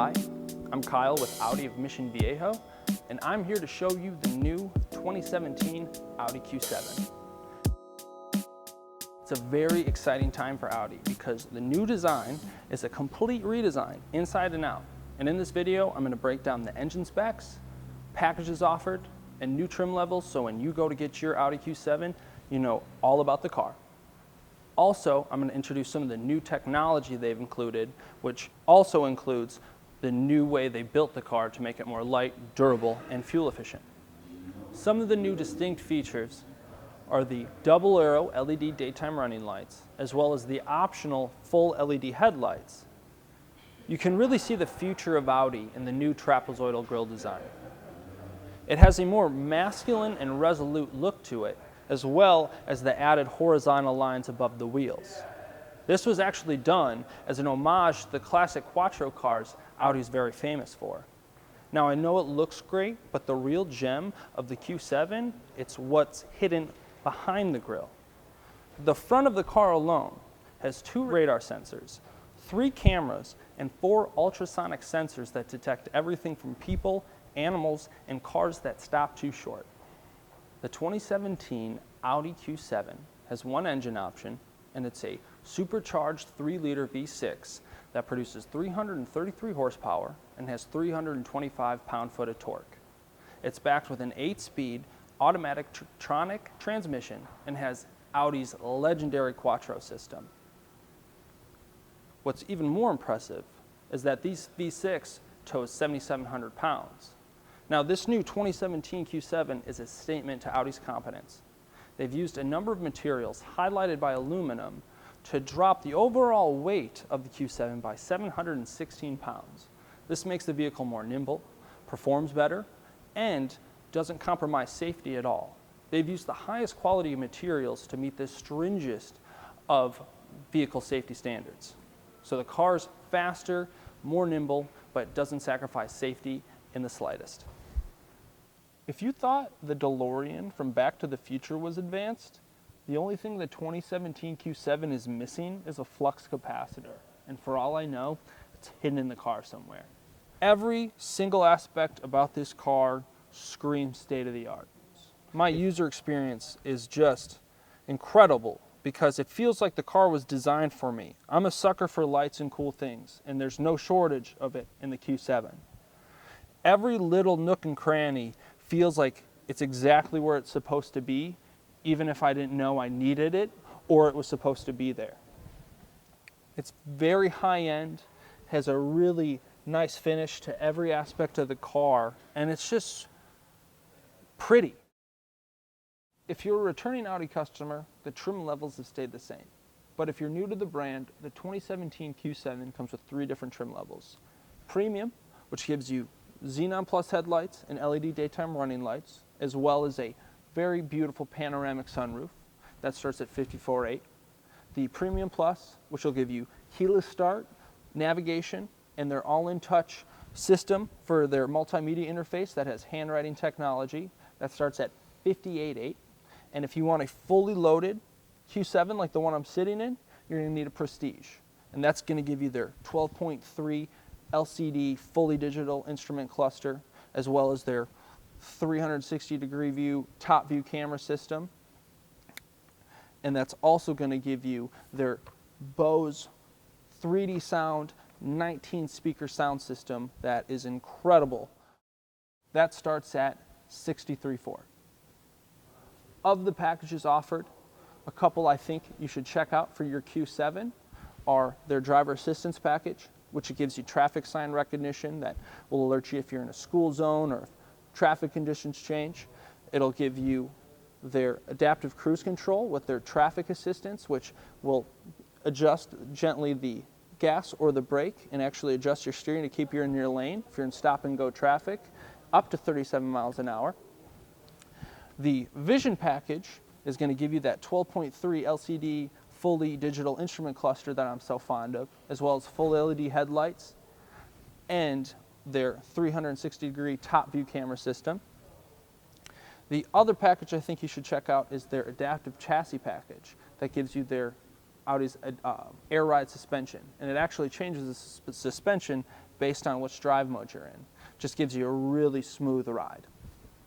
Hi, I'm Kyle with Audi of Mission Viejo, and I'm here to show you the new 2017 Audi Q7. It's a very exciting time for Audi because the new design is a complete redesign inside and out. And in this video, I'm going to break down the engine specs, packages offered, and new trim levels so when you go to get your Audi Q7, you know all about the car. Also, I'm going to introduce some of the new technology they've included, which also includes the new way they built the car to make it more light, durable, and fuel efficient. Some of the new distinct features are the double arrow LED daytime running lights, as well as the optional full LED headlights. You can really see the future of Audi in the new trapezoidal grille design. It has a more masculine and resolute look to it, as well as the added horizontal lines above the wheels. This was actually done as an homage to the classic Quattro cars Audi's very famous for. Now I know it looks great, but the real gem of the Q7, it's what's hidden behind the grille. The front of the car alone has 2 radar sensors, 3 cameras, and 4 ultrasonic sensors that detect everything from people, animals, and cars that stop too short. The 2017 Audi Q7 has one engine option, and it's a supercharged 3-liter V6 that produces 333 horsepower and has 325 pound-foot of torque. It's backed with an 8-speed automatic tronic transmission and has Audi's legendary Quattro system. What's even more impressive is that this V6 tows 7,700 pounds. Now this new 2017 Q7 is a statement to Audi's competence. They've used a number of materials highlighted by aluminum to drop the overall weight of the Q7 by 716 pounds. This makes the vehicle more nimble, performs better, and doesn't compromise safety at all. They've used the highest quality materials to meet the stringent of vehicle safety standards. So the car's faster, more nimble, but doesn't sacrifice safety in the slightest. If you thought the DeLorean from Back to the Future was advanced, the only thing the 2017 Q7 is missing is a flux capacitor. And for all I know, it's hidden in the car somewhere. Every single aspect about this car screams state of the art. My user experience is just incredible because it feels like the car was designed for me. I'm a sucker for lights and cool things, and there's no shortage of it in the Q7. Every little nook and cranny feels like it's exactly where it's supposed to be, even if I didn't know I needed it or it was supposed to be there. It's very high-end, has a really nice finish to every aspect of the car, and it's just pretty. If you're a returning Audi customer, the trim levels have stayed the same. But if you're new to the brand, the 2017 Q7 comes with 3 different trim levels. Premium, which gives you Xenon Plus headlights and LED daytime running lights, as well as a very beautiful panoramic sunroof that starts at $54,800. The Premium Plus, which will give you keyless start, navigation, and their all-in-touch system for their multimedia interface that has handwriting technology, that starts at $58,800. And if you want a fully loaded Q7 like the one I'm sitting in, you're going to need a Prestige. And that's going to give you their 12.3 LCD fully digital instrument cluster, as well as their 360-degree view top view camera system. And that's also going to give you their Bose 3D sound 19-speaker sound system that is incredible. That starts at $63,400. Of the packages offered, a couple I think you should check out for your Q7 are their driver assistance package, which gives you traffic sign recognition that will alert you if you're in a school zone or if traffic conditions change. It'll give you their adaptive cruise control with their traffic assistance, which will adjust gently the gas or the brake and actually adjust your steering to keep you in your lane if you're in stop and go traffic, up to 37 miles an hour. The Vision package is going to give you that 12.3 LCD fully digital instrument cluster that I'm so fond of, as well as full LED headlights and their 360-degree top view camera system. The other package I think you should check out is their adaptive chassis package that gives you their Audi's air ride suspension, and it actually changes the suspension based on which drive mode you're in. Just gives you a really smooth ride.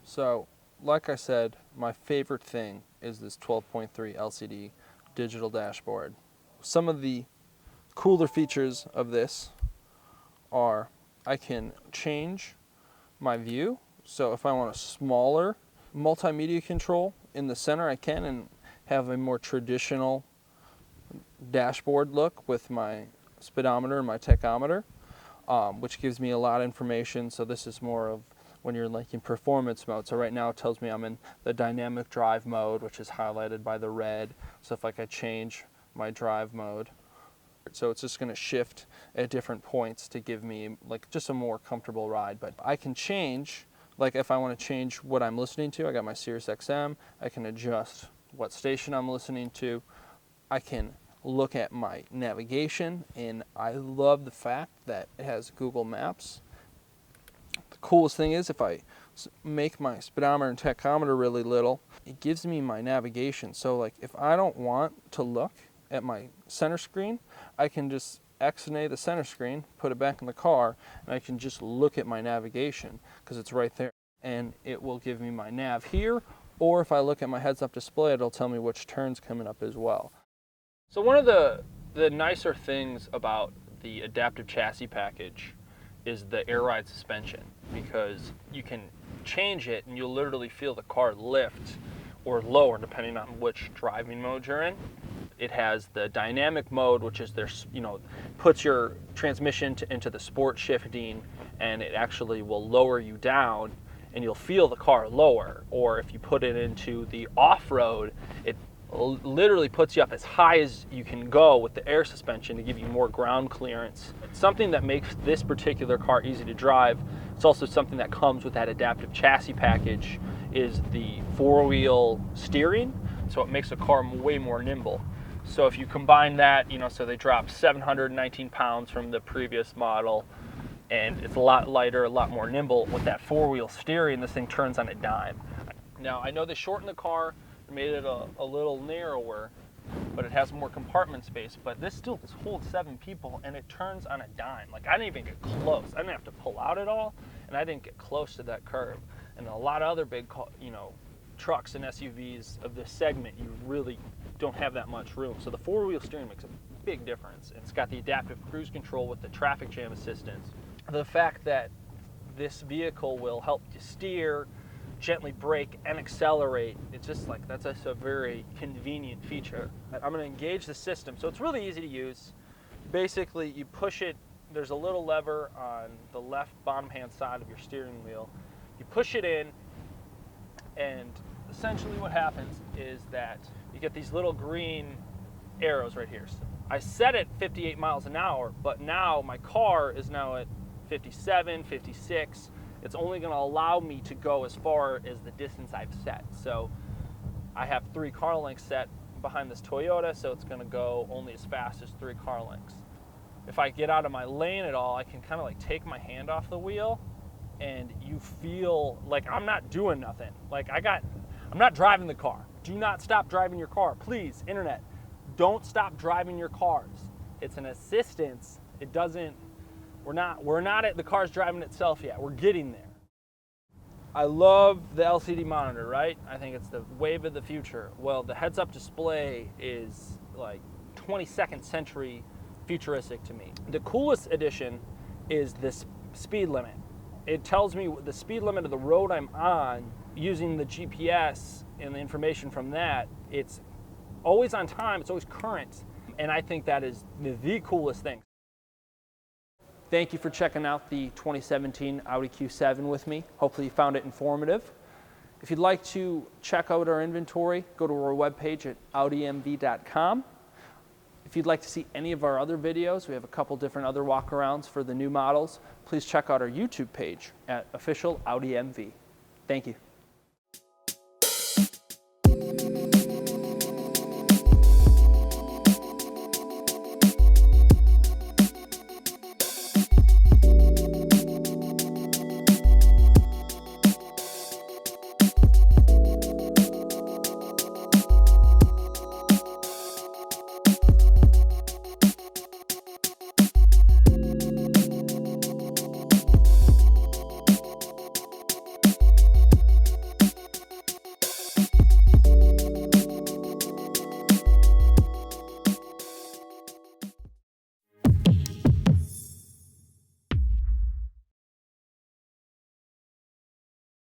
So, like I said, my favorite thing is this 12.3 LCD digital dashboard. Some of the cooler features of this are I can change my view. So if I want a smaller multimedia control in the center, I can, and have a more traditional dashboard look with my speedometer and my tachometer, which gives me a lot of information. So this is more of when you're like in performance mode. So right now it tells me I'm in the dynamic drive mode, which is highlighted by the red. So if I change my drive mode, so it's just going to shift at different points to give me like just a more comfortable ride. But I can change, like if I want to change what I'm listening to, I got my Sirius XM, I can adjust what station I'm listening to. I can look at my navigation, and I love the fact that it has Google Maps. The coolest thing is if I make my speedometer and tachometer really little, it gives me my navigation. So like if I don't want to look at my center screen, I can just X-nay the center screen, put it back in the car, and I can just look at my navigation because it's right there. And it will give me my nav here, or if I look at my heads-up display, it'll tell me which turn's coming up as well. So one of the nicer things about the adaptive chassis package is the air ride suspension, because you can change it and you'll literally feel the car lift or lower depending on which driving mode you're in. It has the dynamic mode, which is puts your transmission into the sport shifting, and it actually will lower you down and you'll feel the car lower. Or if you put it into the off-road, it literally puts you up as high as you can go with the air suspension to give you more ground clearance. It's something that makes this particular car easy to drive. It's also something that comes with that adaptive chassis package, is the four-wheel steering, so it makes the car way more nimble. So if you combine that, so they dropped 719 pounds from the previous model, and it's a lot lighter, a lot more nimble. With that four-wheel steering, this thing turns on a dime. Now, I know they shortened the car, made it a little narrower, but it has more compartment space. But this still holds 7 people, and it turns on a dime. Like, I didn't even get close. I didn't have to pull out at all, and I didn't get close to that curb. And a lot of other big, trucks and SUVs of this segment, you really don't have that much room. So the four-wheel steering makes a big difference. It's got the adaptive cruise control with the traffic jam assistance. The fact that this vehicle will help you steer, gently brake, and accelerate, it's just like, that's just a very convenient feature. I'm going to engage the system. So it's really easy to use. Basically, you push it, there's a little lever on the left bottom hand side of your steering wheel. You push it in, and essentially what happens is that you get these little green arrows right here. So I set it 58 miles an hour, but now my car is now at 57, 56. It's only going to allow me to go as far as the distance I've set. So I have 3 car lengths set behind this Toyota, so it's going to go only as fast as 3 car lengths. If I get out of my lane at all, I can kind of like take my hand off the wheel, and you feel like I'm not doing nothing. Like I'm not driving the car. Do not stop driving your car. Please, internet, don't stop driving your cars. It's an assistance. It doesn't, we're not at the car's driving itself yet. We're getting there. I love the LCD monitor, right? I think it's the wave of the future. Well, the heads-up display is like 22nd century futuristic to me. The coolest addition is this speed limit. It tells me the speed limit of the road I'm on using the GPS and the information from that. It's always on time, it's always current, and I think that is the coolest thing. Thank you for checking out the 2017 Audi Q7 with me. Hopefully you found it informative. If you'd like to check out our inventory, go to our webpage at audimv.com. If you'd like to see any of our other videos, we have a couple different other walkarounds for the new models. Please check out our YouTube page at official Audi MV. Thank you.